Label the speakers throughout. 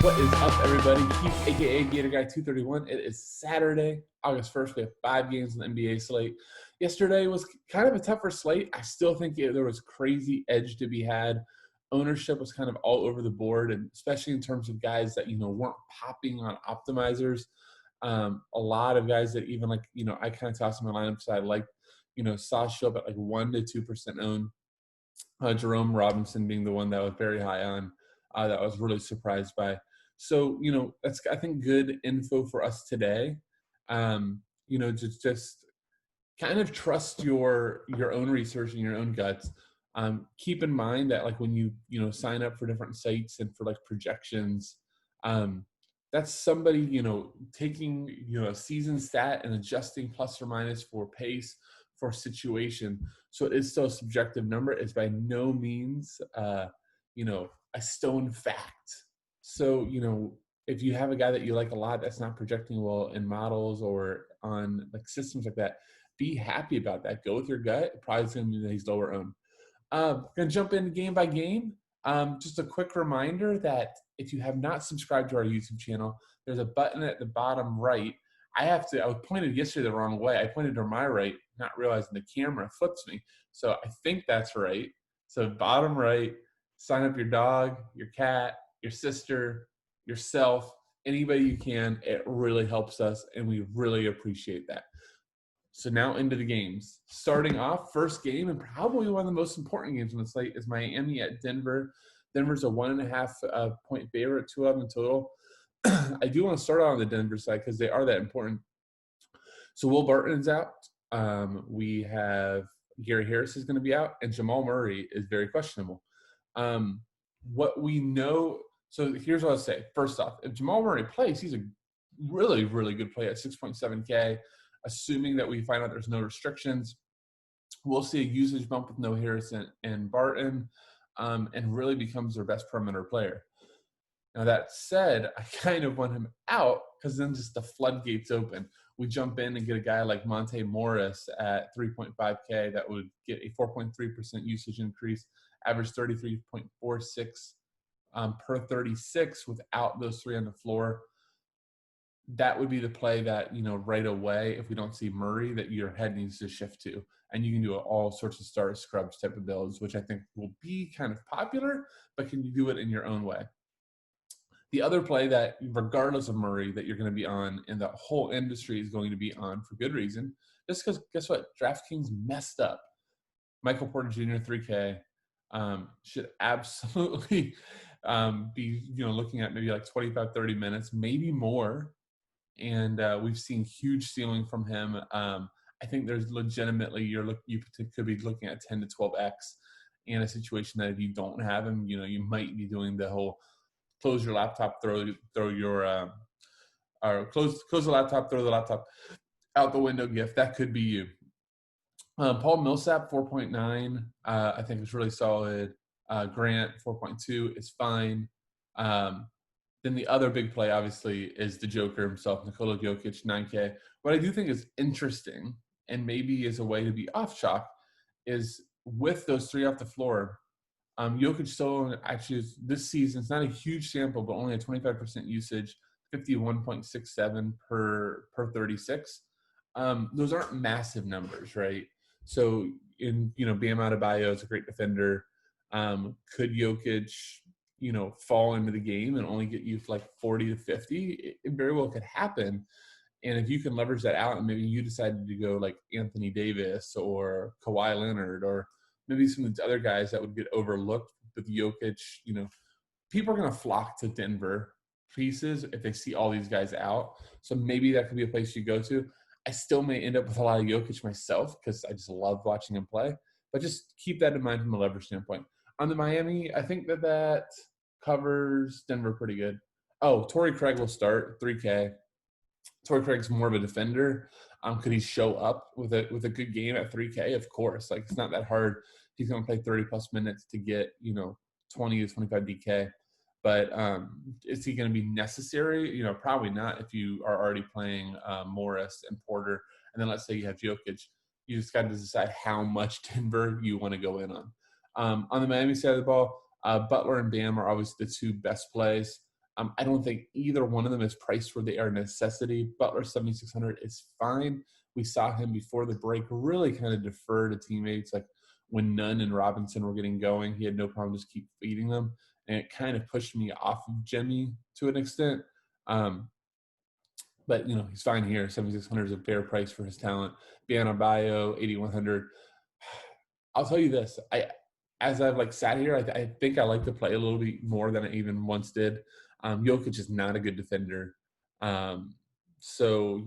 Speaker 1: What is up, everybody? Keith, a.k.a. Gator Guy 231. It is Saturday, August 1st. We have 5 games in the NBA slate. Yesterday was kind of a tougher slate. I still think there was crazy edge to be had. Ownership was kind of all over the board, and especially in terms of guys that, weren't popping on optimizers. A lot of guys that even I kind of tossed in my lineup, so I like, saw show up at like 1 to 2% owned. Jerome Robinson being the one that was very high on, that I was really surprised by. So, that's, I think, good info for us today. Just kind of trust your own research and your own guts. Keep in mind that when you sign up for different sites and for projections, that's somebody taking a season stat and adjusting plus or minus for pace, for situation. So it is still a subjective number. It's by no means a stone fact. So if you have a guy that you like a lot that's not projecting well in models or on systems like that, be happy about that. Go with your gut. Probably it's going to mean that he's lower owned. Going to jump in game by game. Just a quick reminder that if you have not subscribed to our YouTube channel, there's a button at the bottom right. I was pointed yesterday the wrong way. I pointed to my right, not realizing the camera flips me. So I think that's right. So bottom right, sign up your dog, your cat, your sister, yourself, anybody you can. It really helps us, and we really appreciate that. So now into the games. Starting off, first game, and probably one of the most important games on the slate, is Miami at Denver. Denver's a 1.5 point favorite, 2 of them in total. I do want to start out on the Denver side because they are that important. So Will Barton's out. We have Gary Harris is going to be out, and Jamal Murray is very questionable. What we know, so here's what I'll say. First off, if Jamal Murray plays, he's a really, really good play at 6.7K. Assuming that we find out there's no restrictions, we'll see a usage bump with no Harris and Barton, and really becomes their best perimeter player. Now, that said, I kind of want him out because then just the floodgates open. We jump in and get a guy like Monte Morris at 3.5K that would get a 4.3% usage increase, average 33.46 per 36 without those 3 on the floor. That would be the play that, right away, if we don't see Murray, that your head needs to shift to. And you can do all sorts of star scrubs type of builds, which I think will be kind of popular, but can you do it in your own way? The other play that, regardless of Murray, that you're going to be on, and the whole industry is going to be on for good reason, just because, guess what? DraftKings messed up. Michael Porter Jr., 3K, should absolutely be, looking at maybe 25, 30 minutes, maybe more. And we've seen huge ceiling from him. I think there's legitimately, you could be looking at 10 to 12x in a situation that if you don't have him, you might be doing the whole close your laptop, throw your or close the laptop, throw the laptop out the window gift. That could be you. Paul Millsap, 4.9, I think is really solid. Grant, 4.2 is fine. Then the other big play, obviously, is the Joker himself, Nikola Jokic, 9K. What I do think is interesting, and maybe is a way to be off chalk, is with those 3 off the floor, Jokic solo actually this season, it's not a huge sample, but only a 25% usage, 51.67 per 36. Those aren't massive numbers, right? So, Bam Adebayo is a great defender. Could Jokic, fall into the game and only get you 40 to 50? It very well could happen. And if you can leverage that out, and maybe you decided to go Anthony Davis or Kawhi Leonard or maybe some of the other guys that would get overlooked with Jokic, people are going to flock to Denver pieces if they see all these guys out. So maybe that could be a place you go to. I still may end up with a lot of Jokic myself because I just love watching him play. But just keep that in mind from a leverage standpoint. On the Miami, I think that covers Denver pretty good. Oh, Torrey Craig will start, 3K. Torrey Craig's more of a defender. Could he show up with a good game at 3K? Of course. It's not that hard. He's going to play 30-plus minutes to get, 20 to 25 DK. But is he going to be necessary? Probably not if you are already playing Morris and Porter. And then let's say you have Jokic. You just got to decide how much Denver you want to go in on. On the Miami side of the ball, Butler and Bam are always the 2 best plays. I don't think either one of them is priced where they are a necessity. Butler 7,600 is fine. We saw him before the break really kind of defer to teammates. Like when Nunn and Robinson were getting going, he had no problem just keep feeding them. And it kind of pushed me off of Jimmy to an extent. But, he's fine here. 7,600 is a fair price for his talent. Bam Adebayo, 8,100. I'll tell you this. As I've sat here, I think I like to play a little bit more than I even once did. Jokic is not a good defender. So,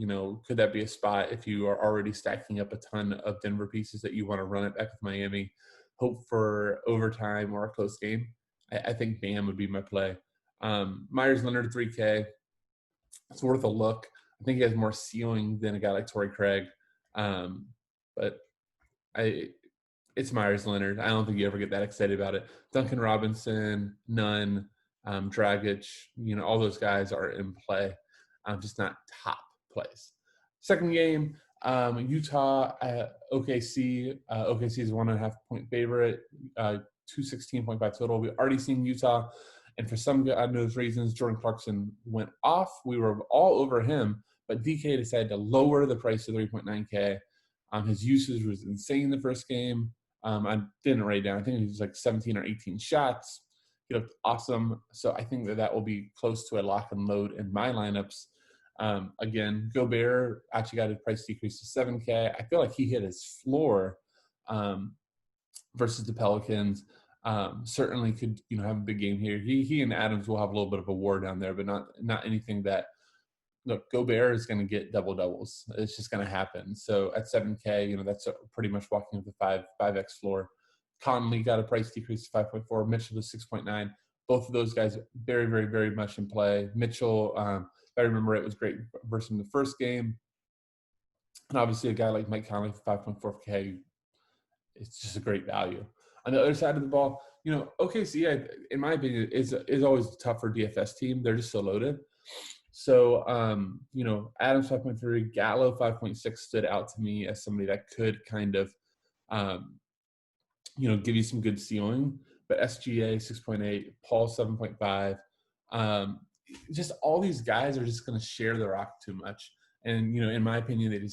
Speaker 1: could that be a spot if you are already stacking up a ton of Denver pieces that you want to run it back with Miami, hope for overtime or a close game? I think Bam would be my play. Myers Leonard, 3K. It's worth a look. I think he has more ceiling than a guy like Torrey Craig. But it's Myers Leonard. I don't think you ever get that excited about it. Duncan Robinson, Nunn, Dragic, all those guys are in play. Just not top plays. Second game, Utah, OKC. OKC is 1.5 point favorite, 216.5 total. We've already seen Utah. And for some of those reasons, Jordan Clarkson went off. We were all over him, but DK decided to lower the price to 3.9K. His usage was insane the first game. I didn't write it down. I think it was 17 or 18 shots. He looked awesome. So I think that will be close to a lock and load in my lineups. Again, Gobert actually got a price decrease to 7K. I feel like he hit his floor versus the Pelicans. Certainly could have a big game here. He and Adams will have a little bit of a war down there, but not anything that. Look, Gobert is going to get double doubles. It's just going to happen. So at 7K, that's pretty much walking with the 5x floor. Conley got a price decrease to 5.4. Mitchell to 6.9. Both of those guys very, very, very much in play. Mitchell, if I remember it, was great versus in the first game. And obviously a guy like Mike Conley for 5.4K, it's just a great value. On the other side of the ball, OKC, in my opinion, is always a tougher DFS team. They're just so loaded. So, Adams 5.3, Gallo 5.6 stood out to me as somebody that could kind of, give you some good ceiling. But SGA 6.8, Paul 7.5. Just all these guys are just going to share the rock too much. And, in my opinion,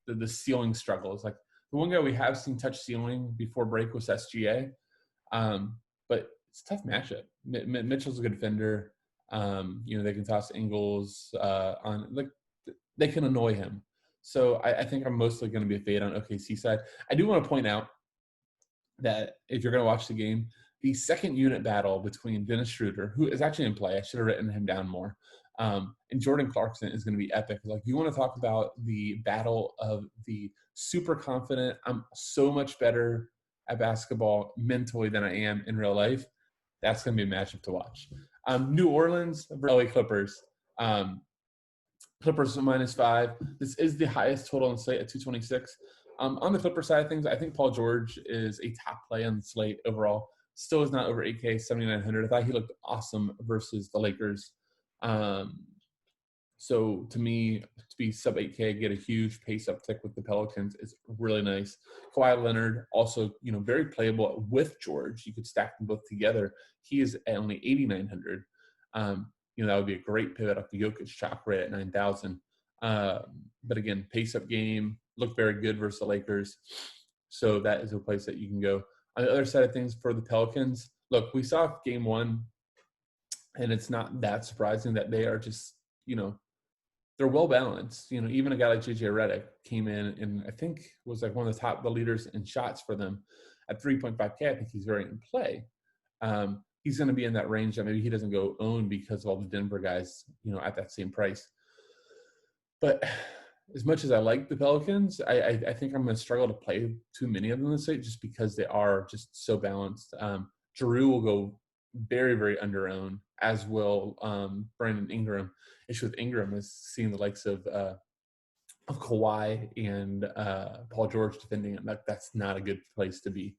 Speaker 1: the ceiling struggles. Like the one guy we have seen touch ceiling before break was SGA. But it's a tough matchup. Mitchell's a good defender. They can toss Ingles on, they can annoy him. So I think I'm mostly going to be a fade on OKC side. I do want to point out that if you're going to watch the game, the second unit battle between Dennis Schroeder, who is actually in play, I should have written him down more, and Jordan Clarkson is going to be epic. Like, you want to talk about the battle of the super confident, I'm so much better at basketball mentally than I am in real life. That's going to be a matchup to watch. New Orleans, LA Clippers. Clippers -5. This is the highest total on the slate at 226. On the Clipper side of things, I think Paul George is a top play on the slate overall. Still is not over 8K, 7,900. I thought he looked awesome versus the Lakers. So to me, to be sub 8K, get a huge pace uptick with the Pelicans is really nice. Kawhi Leonard, also, very playable with George. You could stack them both together. He is at only 8,900. That would be a great pivot up the Jokic chalk rate at 9,000. But again, pace up game, looked very good versus the Lakers. So that is a place that you can go. On the other side of things for the Pelicans, look, we saw game one, and it's not that surprising that they are just, they're well balanced. Even a guy like JJ Redick came in and I think was one of the leaders in shots for them at 3.5K. I think he's very in play. He's going to be in that range that maybe he doesn't go own because of all the Denver guys, at that same price. But as much as I like the Pelicans, I think I'm going to struggle to play too many of them this week just because they are just so balanced. Giroux will go very, very under-owned, as will Brandon Ingram. Issue with Ingram is seeing the likes of Kawhi and Paul George defending him. That's not a good place to be.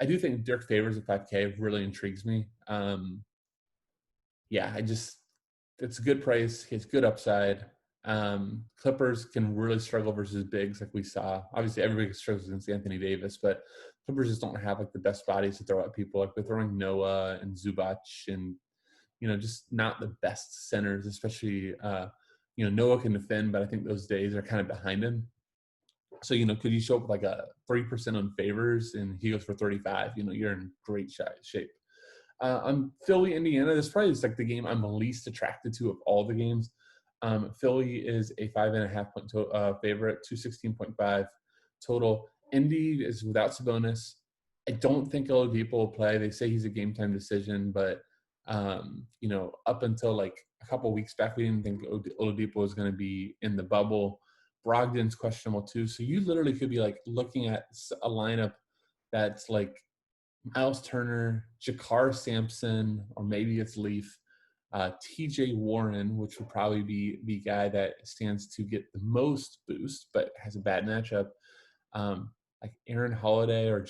Speaker 1: I do think Dirk Favors at 5K really intrigues me. It's a good price. He has good upside. Clippers can really struggle versus bigs like we saw. Obviously, everybody struggles against Anthony Davis, but Clippers just don't have the best bodies to throw at people. They're throwing Noah and Zubac and just not the best centers, especially, Noah can defend, but I think those days are kind of behind him. So, could you show up with like a 3% on favors and he goes for 35, you're in great shape. On Philly, Indiana, this probably is like the game I'm least attracted to of all the games. Philly is a 5.5 point favorite, 216.5 total. Indy is without Sabonis. I don't think Oladipo will play. They say he's a game time decision, but up until like a couple weeks back, we didn't think Oladipo was going to be in the bubble. Brogdon's questionable too. So you literally could be like looking at a lineup that's like Miles Turner, Jakar Sampson, or maybe it's Leaf, TJ Warren, which would probably be the guy that stands to get the most boost, but has a bad matchup. Like Aaron Holiday or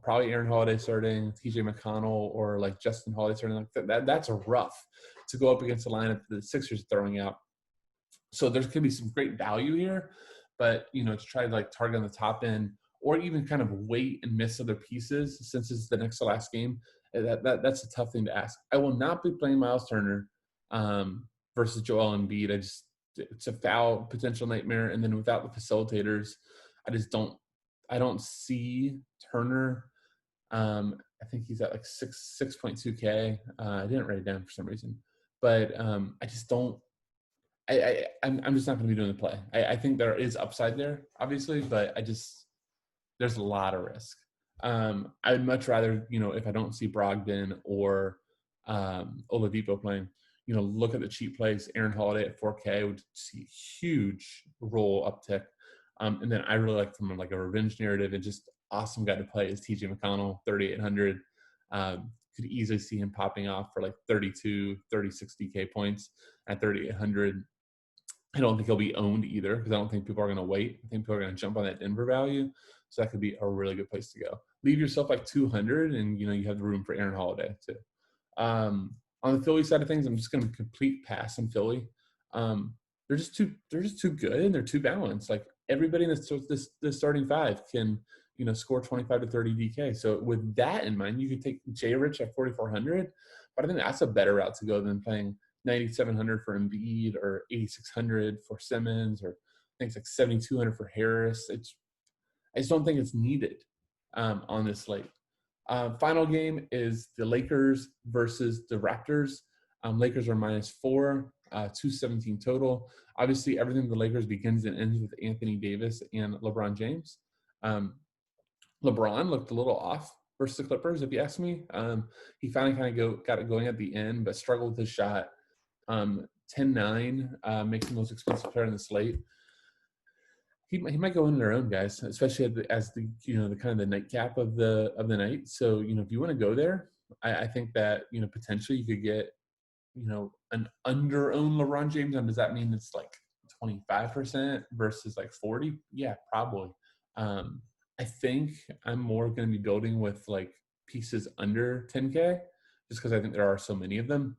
Speaker 1: probably Aaron Holiday starting, TJ McConnell or like Justin Holiday starting. Like that's a rough to go up against the lineup the Sixers throwing out. So there's going to be some great value here, but, to try to like target on the top end or even kind of wait and miss other pieces since it's the next to last game, that's a tough thing to ask. I will not be playing Miles Turner versus Joel Embiid. It's a foul potential nightmare. And then without the facilitators, I don't see Turner. I think he's at like 6.2K. I didn't write it down for some reason, but I just don't. I'm just not going to be doing the play. I think there is upside there, obviously, but there's a lot of risk. I would much rather, if I don't see Brogdon or Oladipo playing, look at the cheap plays. Aaron Holiday at 4K would see huge roll uptick. And then I really like from like a revenge narrative and just awesome guy to play is TJ McConnell, 3,800. Could easily see him popping off for like 32, 30, 60K points at 3,800. I don't think he'll be owned either because I don't think people are going to wait. I think people are going to jump on that Denver value. So that could be a really good place to go. Leave yourself like 200 and, you have the room for Aaron Holiday too. On the Philly side of things, I'm just going to complete pass on Philly. They're just too good and they're too balanced. Like everybody in the starting five can, score 25 to 30 DK. So with that in mind, you could take J Rich at 4,400, but I think that's a better route to go than playing 9,700 for Embiid or 8,600 for Simmons or things like 7,200 for Harris. I just don't think it's needed on this slate. Final game is the Lakers versus the Raptors. Lakers are -4, 217 total. Obviously, everything with the Lakers begins and ends with Anthony Davis and LeBron James. LeBron looked a little off versus the Clippers, if you ask me. He finally kind of got it going at the end, but struggled with his shot. 10-9 makes the most expensive player in the slate. He might go in their own, guys, especially as the kind of the nightcap of the night. So if you want to go there, I think that potentially you could get an under-owned LeBron James. And does that mean it's like 25% versus like 40? Yeah, probably. I think I'm more going to be building with like pieces under 10K just because I think there are so many of them.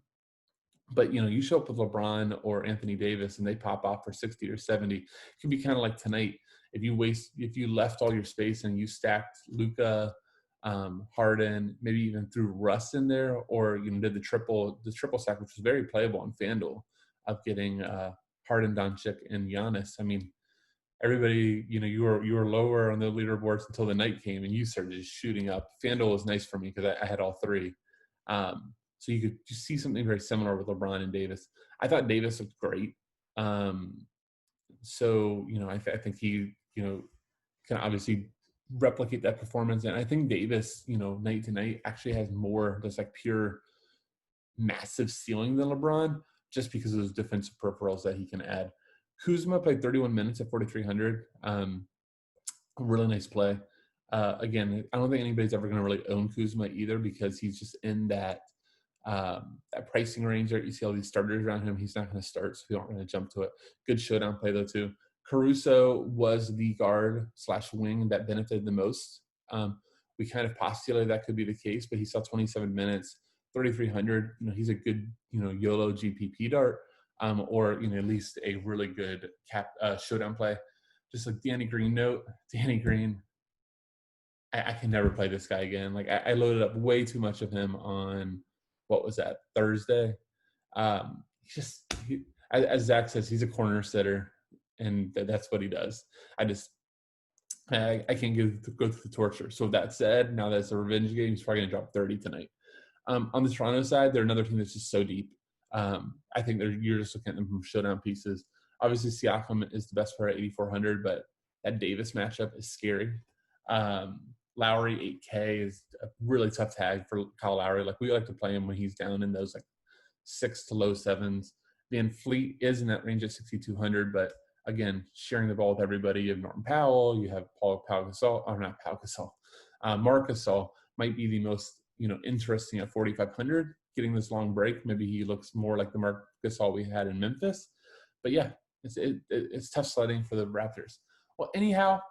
Speaker 1: But, you show up with LeBron or Anthony Davis and they pop off for 60 or 70. It could be kind of like tonight. If you left all your space and you stacked Luka, Harden, maybe even threw Russ in there, or did the triple stack, which was very playable on FanDuel, of getting Harden, Doncic, and Giannis. I mean, everybody, you were lower on the leaderboards until the night came, and you started just shooting up. FanDuel was nice for me because I had all three. So you could just see something very similar with LeBron and Davis. I thought Davis looked great. So I think he can obviously replicate that performance, and I think Davis night to night actually has more just like pure massive ceiling than LeBron just because of those defensive peripherals that he can add. Kuzma played 31 minutes at 4,300. Really nice play. Again, I don't think anybody's ever going to really own Kuzma either because he's just in that pricing range there. You see all these starters around him. He's not going to start, so we don't really jump to it. Good showdown play though too. Caruso was the guard/wing that benefited the most. We kind of postulated that could be the case, but he saw 27 minutes, 3,300. He's a good YOLO GPP dart, or at least a really good showdown play. Just like Danny Green note, Danny Green. I can never play this guy again. Like I loaded up way too much of him on what was that, Thursday? As Zach says, he's a corner sitter, and that's what he does. I can't go through the torture. So with that said, now that it's a revenge game, he's probably going to drop 30 tonight. On the Toronto side, they're another team that's just so deep. I think you're just looking at them from showdown pieces. Obviously, Siakam is the best player at 8,400, but that Davis matchup is scary. Lowry 8K is a really tough tag for Kyle Lowry. Like, we like to play him when he's down in those like 6 to low 7s. Van Fleet is in that range at 6,200, but again, sharing the ball with everybody. You have Norton Powell, you have Marc Gasol might be the most interesting at 4,500. Getting this long break, maybe he looks more like the Marc Gasol we had in Memphis. But yeah, it's tough sledding for the Raptors. Well, anyhow,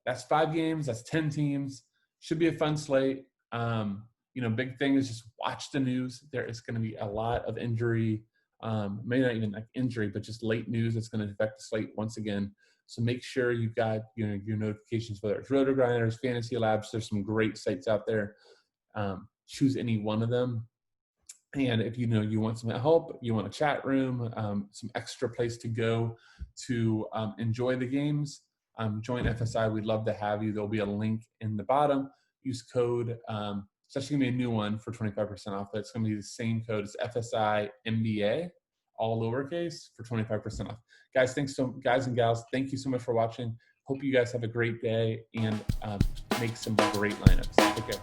Speaker 1: that's 5 games. That's 10 teams. Should be a fun slate. Big thing is just watch the news. There is going to be a lot of injury, maybe not even like injury, but just late news that's going to affect the slate once again. So make sure you've got your notifications, whether it's Roto Grinders, Fantasy Labs. There's some great sites out there. Choose any one of them. And if you want some help, you want a chat room, some extra place to go to enjoy the games, join FSI. We'd love to have you. There'll be a link in the bottom. Use code. It's actually going to be a new one for 25% off, but it's going to be the same code. It's fsinba, all lowercase, for 25% off. Guys and gals, thank you so much for watching. Hope you guys have a great day and make some great lineups. Take care.